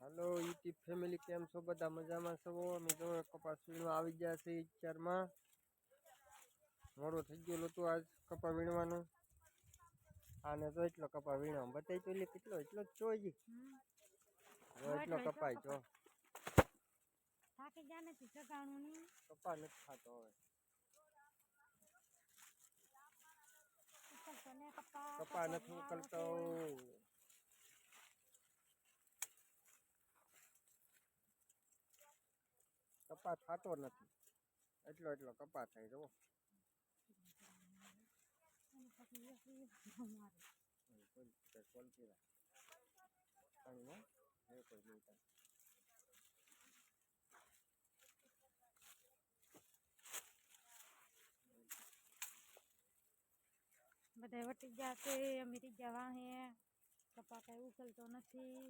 Hello YouTube family केम छो बधा मजामां छो। अमे जो कपास वीणवा આવી ગયા છે વિચારમાં મોડો થઈ ગયો હતો આજ કપા વીણવાનું આને તો એટલો કપા વીણવા બતાઈ તો લે કેટલો એટલો જ જોઈએ એટલો કપાઈ જો થાકી ગયા નથી સગાણું ની કપા નથી ખાતો હવે કપા નથી ઉકલતો કપા થાતો નથી એટલો એટલો કપા થાય જો બધા વટી ગયા છે અમીરી જવા હે કપા કઈ ઉકલતો નથી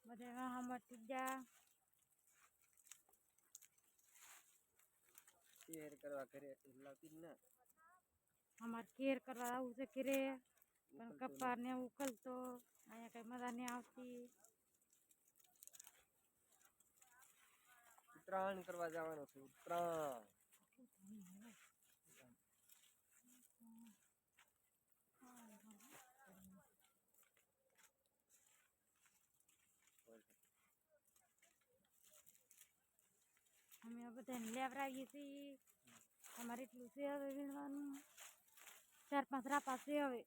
બધા વાહ વટી ગયા કેર કરવા ઘરે લાવતી જ ના અમાર કેર કરવા આવું છે ઘરે પણ કપા ને ઉકલતો અહીંયા કઈ મજા નહીં આવતી ઉત્તરાયણ કરવા જવાનું છે ઉત્તરાયણ અમે બધાને લેવરાવીએ છીએ અમારે એટલું છે હવે વીણવાનું 4-5 રાપા છે હવે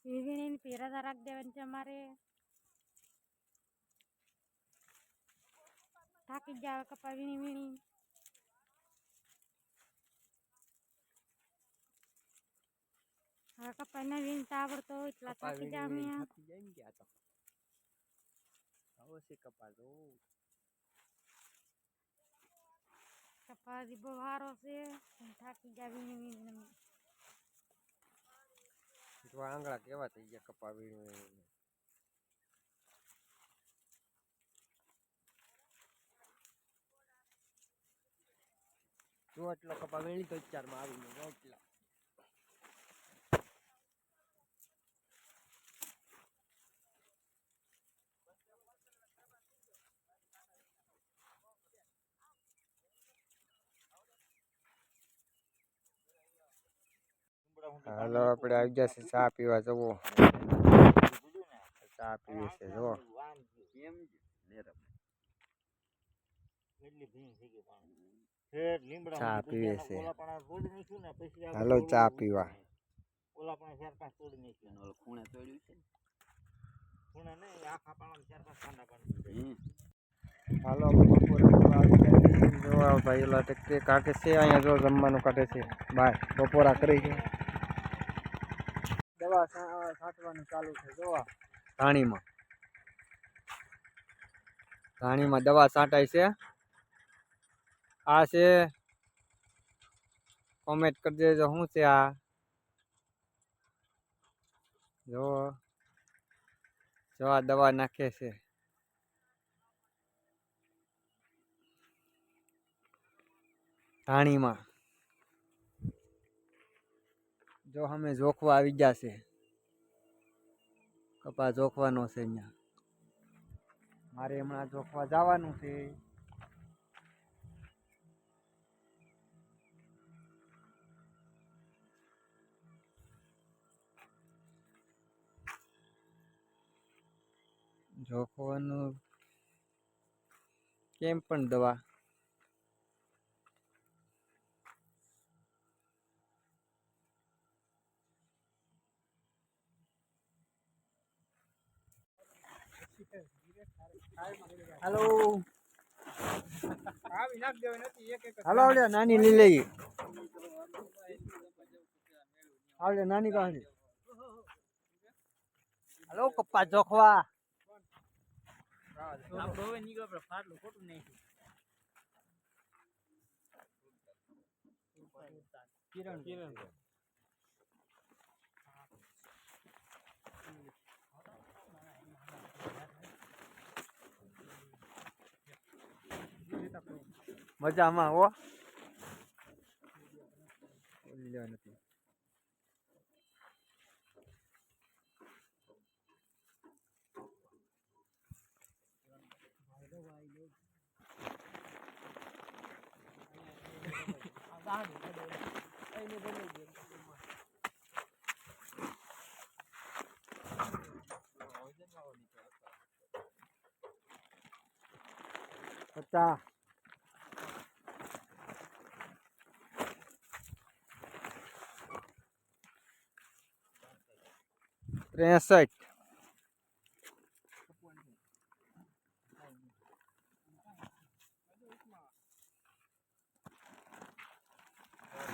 એ વીણીને પેરાદા રાખી દેવાની છે અમારે થાકી ગયા કપા વીણી વીણી હવે કપા ના વીણતા આવડતો એટલા થાકી ગયા અમે થાકી જાય ને ગયા તો આવો છે કપા જો કપા બહુ સારો છે થાકી ગયા વીણી વીણી જો આંગળા કેવા થઈ ગયા કપા વીણી જો એટલો કપા વીણી તો 4 માં આવીને જો એટલા હાલો આપણે આવી ગયા છે ચા પીવા જવો ચા પીવે છે જો ચા પીવે છે હાલો ચા પીવા હાલો જો ભાઈ ઓલા ટેક્ટરે કાઢે છે અહીંયા જો જમવાનું કાઢે છે બાય બપોરા કરી છે દવા છાંટવાનું ચાલુ છે જોવા ધાણીમાં દવા છાંટાય છે આ છે કોમેન્ટ કરી દેજો શું છે આ જો આ દવા નાખે છે ધાણીમાં જો અમે જોખવા આવી ગયા છે કપા જોખવાનો છે અહીંયા મારે હમણાં જોખવા જવાનું છે જોખવાનું કેમ પણ દવા હાલો હાલો આવડે નાની લઈ લઈએ આવડે નાની પાસે હાલો કપ્પા જોખવા કિરણ મજામાં હો નથી પચાસ 63